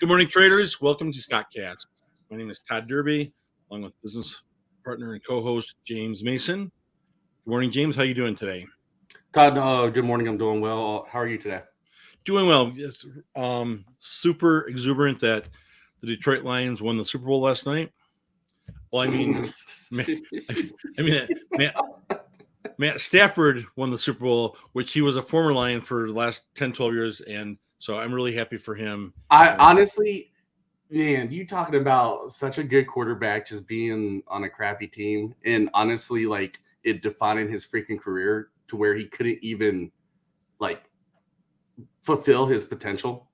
Good morning, traders. Welcome to StockCast. My name is Todd Derby, along with business partner and co-host James Mason. Good morning, James. How are you doing today? Todd, good morning. I'm doing well. How are you today? Doing well. Yes, super exuberant that the Detroit Lions won the Super Bowl last night. Well, I mean, Matt Stafford won the Super Bowl, which he was a former Lion for the last 10, 12 years, and so I'm really happy for him. I honestly, man, you talking about such a good quarterback just being on a crappy team, and honestly, like it defining his freaking career to where he couldn't even like fulfill his potential.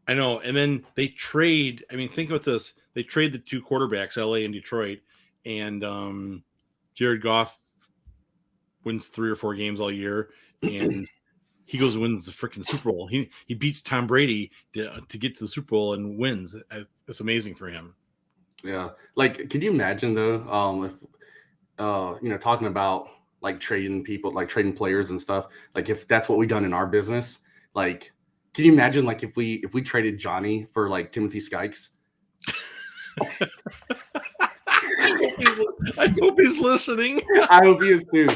I know. And then they trade. I mean, think about this. They trade the two quarterbacks, LA and Detroit, and Jared Goff wins 3 or 4 games all year, and he goes and wins the freaking Super Bowl. He beats Tom Brady to get to the Super Bowl and wins. It's amazing for him. Yeah. Like, could you imagine though, if talking about like trading people, like trading players and stuff, like if that's what we done in our business, like can you imagine like if we traded Johnny for like Timothy Skykes? I hope he's listening. I hope he is too.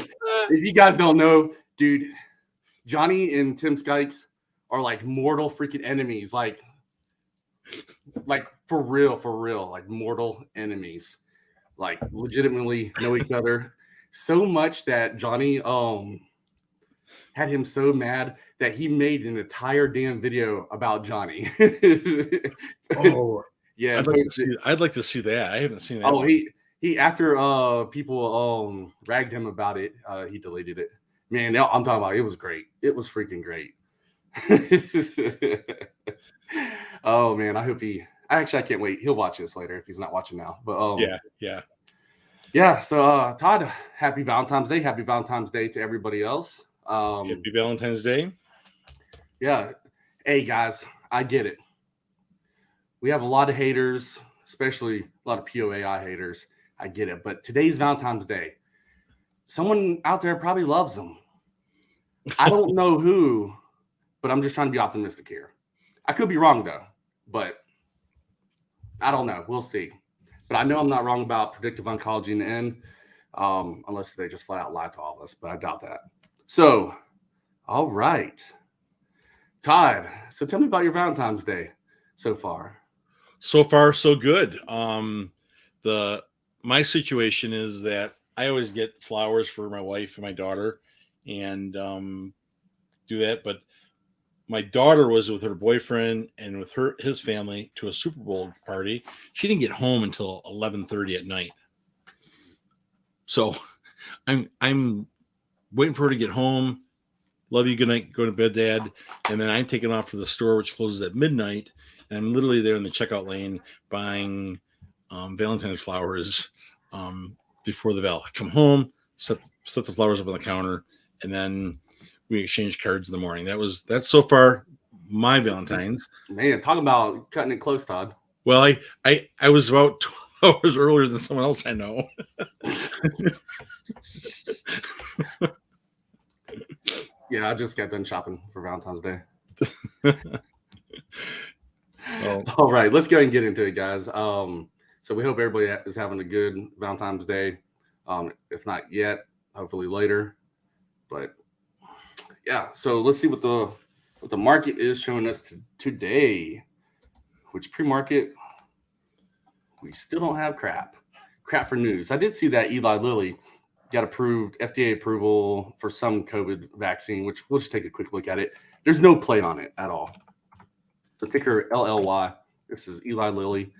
If you guys don't know, dude, Johnny and Tim Skykes are like mortal freaking enemies. Like for real, like mortal enemies. Like legitimately know each other so much that Johnny had him so mad that he made an entire damn video about Johnny. Oh, yeah, I'd like to see that. I haven't seen that. Oh, he after people ragged him about it, he deleted it. Man, I'm talking about it was great. It was freaking great. Oh man, I hope I can't wait. He'll watch this later if he's not watching now. But yeah. So Todd, happy Valentine's Day. Happy Valentine's Day to everybody else. Happy Valentine's Day. Yeah. Hey guys, I get it. We have a lot of haters, especially a lot of POAI haters. I get it. But today's Valentine's Day. Someone out there probably loves them. I don't know who, but I'm just trying to be optimistic here. I could be wrong though, but I don't know. We'll see. But I know I'm not wrong about predictive oncology in the end, unless they just flat out lied to all of us, but I doubt that. So, all right. Todd, so tell me about your Valentine's Day so far. So far, so good. My situation is that I always get flowers for my wife and my daughter, and do that. But my daughter was with her boyfriend and with his family to a Super Bowl party. She didn't get home until 11:30 at night. So I'm waiting for her to get home. Love you. Good night. Go to bed, Dad. And then I'm taking off for the store, which closes at midnight. And I'm literally there in the checkout lane buying Valentine's flowers before the bell. I come home, set the flowers up on the counter, and then we exchange cards in the morning. That's so far my Valentine's. Man, talking about cutting it close, Todd. Well, I was about 12 hours earlier than someone else I know. Yeah, I just got done shopping for Valentine's Day. All right, let's go ahead and get into it, guys. So we hope everybody is having a good Valentine's Day. If not yet, hopefully later. But yeah, so let's see what the market is showing us today. Which pre-market, we still don't have crap for news. I did see that Eli Lilly got approved, FDA approval for some COVID vaccine, which we'll just take a quick look at it. There's no play on it at all. The ticker LLY. This is Eli Lilly.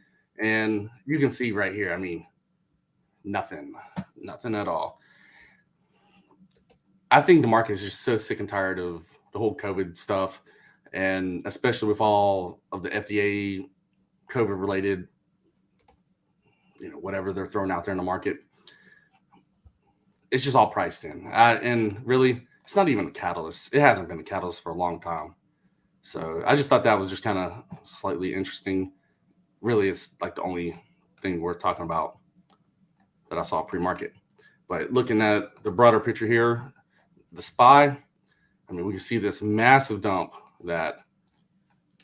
And you can see right here, I mean, nothing at all. I think the market is just so sick and tired of the whole COVID stuff, and especially with all of the FDA COVID related, whatever they're throwing out there in the market. It's just all priced in. And really, it's not even a catalyst. It hasn't been a catalyst for a long time. So I just thought that was just kind of slightly interesting. Really, it's like the only thing worth talking about that I saw pre-market. But looking at the broader picture here, the SPY, I mean, we can see this massive dump that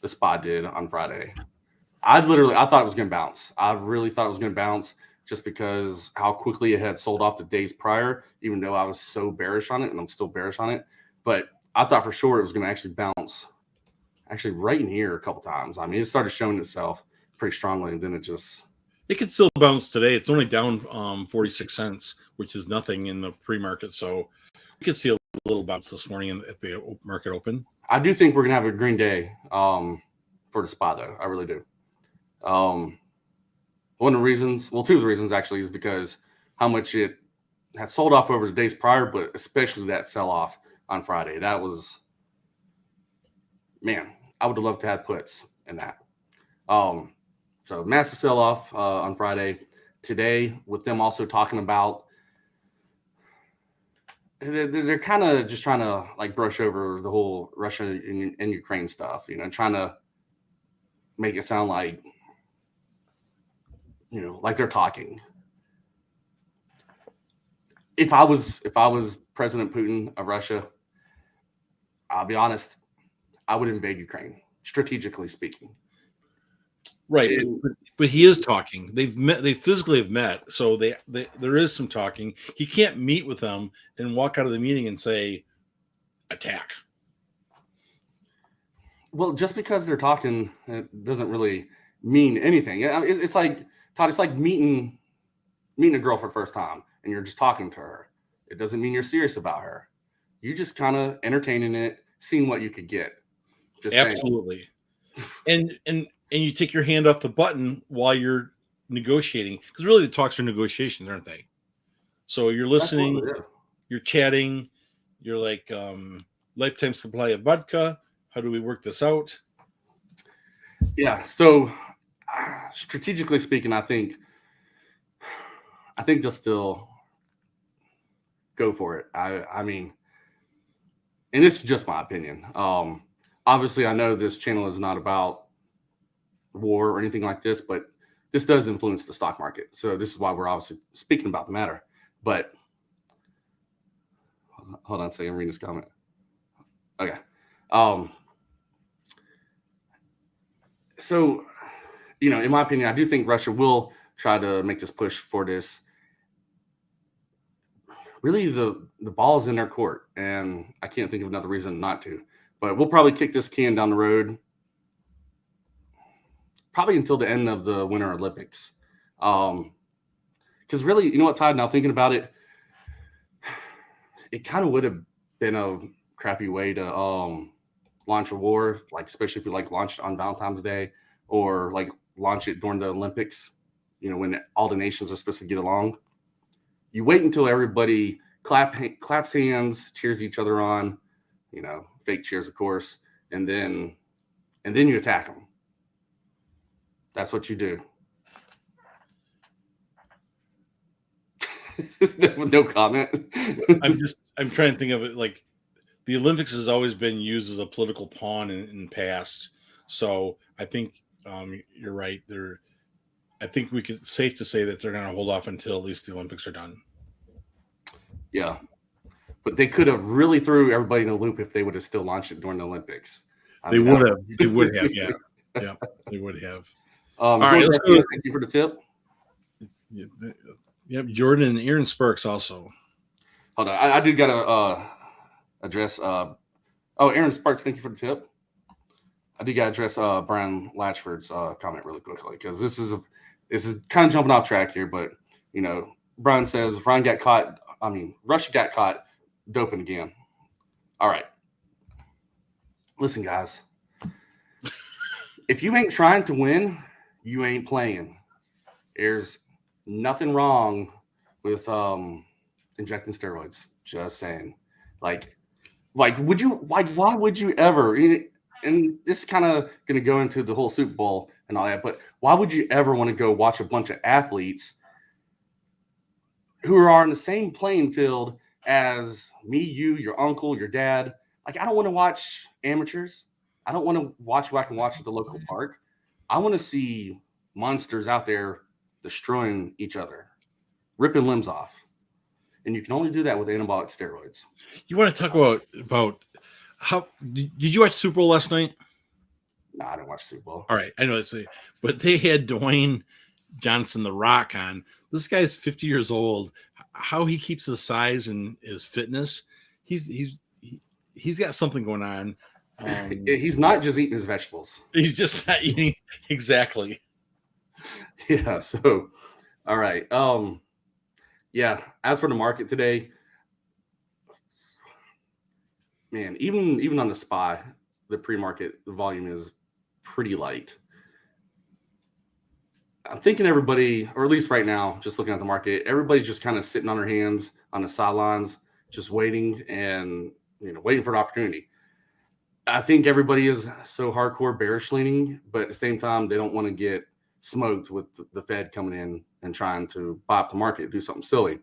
the SPY did on Friday. I thought it was going to bounce. I really thought it was going to bounce just because how quickly it had sold off the days prior, even though I was so bearish on it, and I'm still bearish on it. But I thought for sure it was going to actually bounce actually right in here a couple times. I mean, it started showing itself pretty strongly, and then it could still bounce today. It's only down 46 cents, which is nothing in the pre-market. So we could see a little bounce this morning at the market open. I do think we're going to have a green day for the spot, though. I really do. One of the reasons, well, two of the reasons actually, is because how much it had sold off over the days prior, but especially that sell-off on Friday. That was, man, I would have loved to have puts in that. So massive sell-off on Friday. Today, with them also talking about, they're kind of just trying to like brush over the whole Russia and Ukraine stuff, trying to make it sound like, like they're talking. If I was President Putin of Russia, I'll be honest, I would invade Ukraine, strategically speaking. Right, but he is talking. They've met. They physically have met, so there is some talking. He can't meet with them and walk out of the meeting and say, "Attack." Well, just because they're talking, it doesn't really mean anything. It's like, Todd, it's like meeting a girl for the first time, and you're just talking to her. It doesn't mean you're serious about her. You're just kind of entertaining it, seeing what you could get. Just absolutely. And you take your hand off the button while you're negotiating, because really the talks are negotiations, aren't they? So you're listening, you're chatting, you're like, lifetime supply of vodka. How do we work this out? Yeah. So strategically speaking, I think they'll still go for it. I mean, and this is just my opinion. Obviously, I know this channel is not about war or anything like this, but this does influence the stock market. So this is why we're obviously speaking about the matter. But hold on a second, read this comment. Okay. So, in my opinion, I do think Russia will try to make this push for this. Really, the ball's in their court, and I can't think of another reason not to. But we'll probably kick this can down the road probably until the end of the Winter Olympics. Because really, you know what, Todd, now thinking about it, it kind of would have been a crappy way to launch a war, like especially if you like launched on Valentine's Day or like launch it during the Olympics, when all the nations are supposed to get along. You wait until everybody claps hands, cheers each other on, fake cheers, of course, and then you attack them. That's what you do. No comment. I'm trying to think of it like the Olympics has always been used as a political pawn in the past. So I think you're right. I think safe to say that they're going to hold off until at least the Olympics are done. Yeah. But they could have really threw everybody in a loop if they would have still launched it during the Olympics. They would have. Yeah. Yeah, they would have. All right, let's go. Thank you for the tip. Yep, Jordan and Aaron Sparks also. Hold on. I do got to address Aaron Sparks, thank you for the tip. I do got to address Brian Latchford's comment really quickly, because this is kind of jumping off track here, but Brian says Russia got caught doping again. All right. Listen, guys. If you ain't trying to win, you ain't playing. There's nothing wrong with injecting steroids. Just saying. Why would you ever, and this is kind of going to go into the whole Super Bowl and all that, but why would you ever want to go watch a bunch of athletes who are on the same playing field as me, you, your uncle, your dad? I don't want to watch amateurs. I don't want to watch what I can watch at the local park. I want to see monsters out there destroying each other, ripping limbs off. And you can only do that with anabolic steroids. You want to talk about how did you watch Super Bowl last night? No, I didn't watch Super Bowl. All right, I know it's, but they had Dwayne Johnson, The Rock, on. This guy's 50 years old. How he keeps his size and his fitness, he's got something going on. He's not just eating his vegetables. He's just not eating exactly. Yeah. So, all right. Yeah. As for the market today, man, even on the SPY, the pre-market volume is pretty light. I'm thinking everybody, or at least right now, just looking at the market, everybody's just kind of sitting on their hands on the sidelines, just waiting and waiting for an opportunity. I think everybody is so hardcore bearish leaning, but at the same time, they don't want to get smoked with the Fed coming in and trying to buy up the market, do something silly.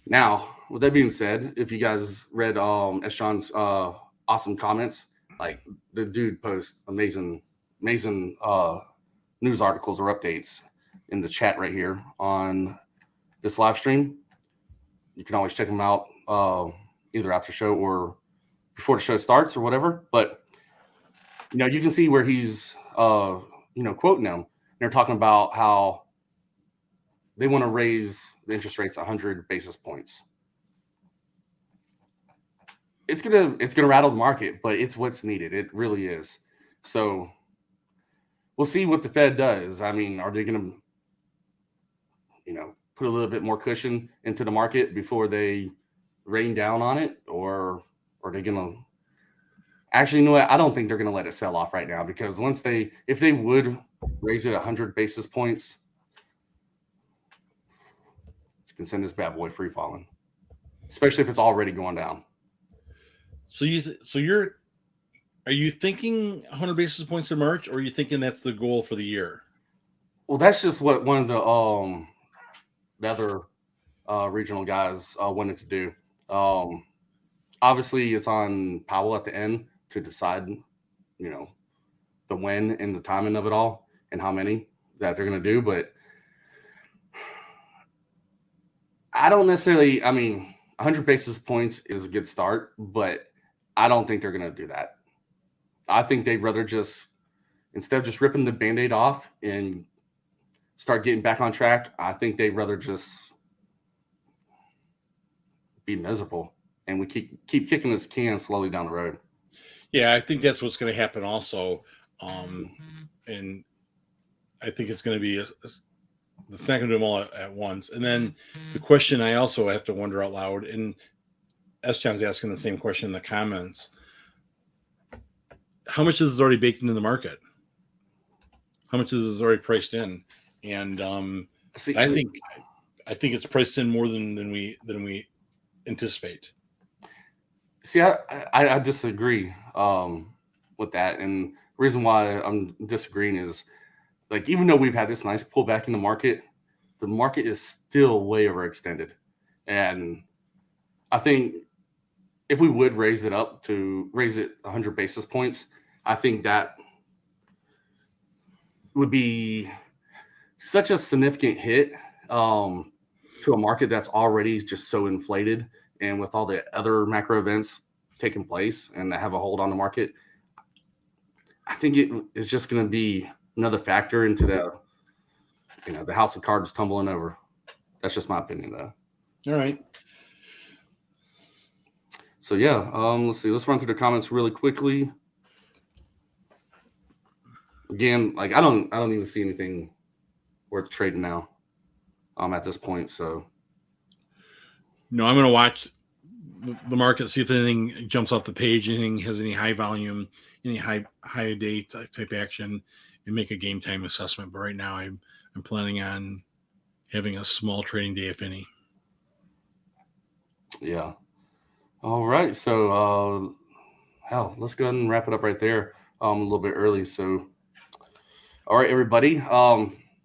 Now, with that being said, if you guys read S. John's awesome comments, like the dude posts amazing news articles or updates in the chat right here on this live stream. You can always check them out either after show or before the show starts or whatever. But you can see where he's quoting them. They're talking about how they want to raise the interest rates 100 basis points. It's gonna rattle the market, but it's what's needed. It really is. So we'll see what the Fed does. I mean, are they gonna put a little bit more cushion into the market before they rain down on it, or are they gonna actually, you know what? I don't think they're gonna let it sell off right now, because if they would raise it 100 basis points, it's gonna send this bad boy free falling, especially if it's already going down. So are you thinking 100 basis points in March, or are you thinking that's the goal for the year? Well, that's just what one of the other regional guys wanted to do. Obviously, it's on Powell at the end to decide, the when and the timing of it all and how many that they're going to do. But I don't necessarily, 100 basis points is a good start, but I don't think they're going to do that. I think they'd rather just, instead of just ripping the Band-Aid off and start getting back on track, I think they'd rather just be miserable, and we keep kicking this can slowly down the road. Yeah, I think that's what's going to happen also. And I think it's going to be, it's not going to do them all at once. And then the question I also have to wonder out loud, and S. John's asking the same question in the comments: how much is already baked into the market? How much is already priced in? And I think it's priced in more than we anticipate. See, I disagree with that, and the reason why I'm disagreeing is, like, even though we've had this nice pullback in the market is still way overextended, and I think if we would raise it 100 basis points, I think that would be such a significant hit to a market that's already just so inflated, and with all the other macro events taking place and that have a hold on the market, I think it is just going to be another factor into the house of cards tumbling over. That's just my opinion, though. All right. So yeah, let's see. Let's run through the comments really quickly. Again, like I don't even see anything worth trading now. At this point, so no, I'm going to watch the market, see if anything jumps off the page, anything has any high volume, any high day type action, and make a game time assessment. But right now, I'm planning on having a small trading day, if any. Yeah. All right. So, let's go ahead and wrap it up right there. A little bit early. So, all right, everybody.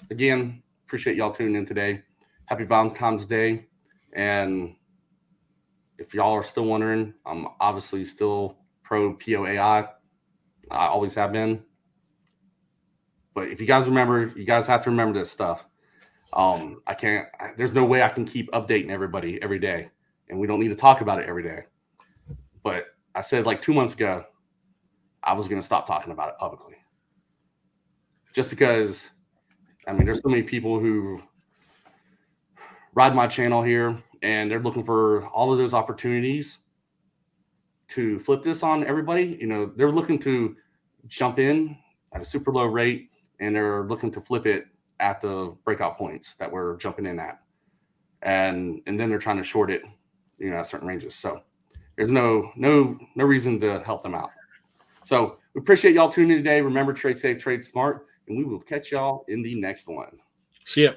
Again, appreciate y'all tuning in today. Happy Valentine's Day. And if y'all are still wondering, I'm obviously still pro POAI. I always have been. But if you guys remember, you guys have to remember this stuff. There's no way I can keep updating everybody every day. And we don't need to talk about it every day. But I said like 2 months ago, I was going to stop talking about it publicly. just because, I mean, there's so many people who ride my channel here and they're looking for all of those opportunities to flip this on everybody. You know, they're looking to jump in at a super low rate and they're looking to flip it at the breakout points that we're jumping in at. And then they're trying to short it, you know, at certain ranges. So there's no reason to help them out. So we appreciate y'all tuning in today. Remember, trade safe, trade smart, and we will catch y'all in the next one. See ya.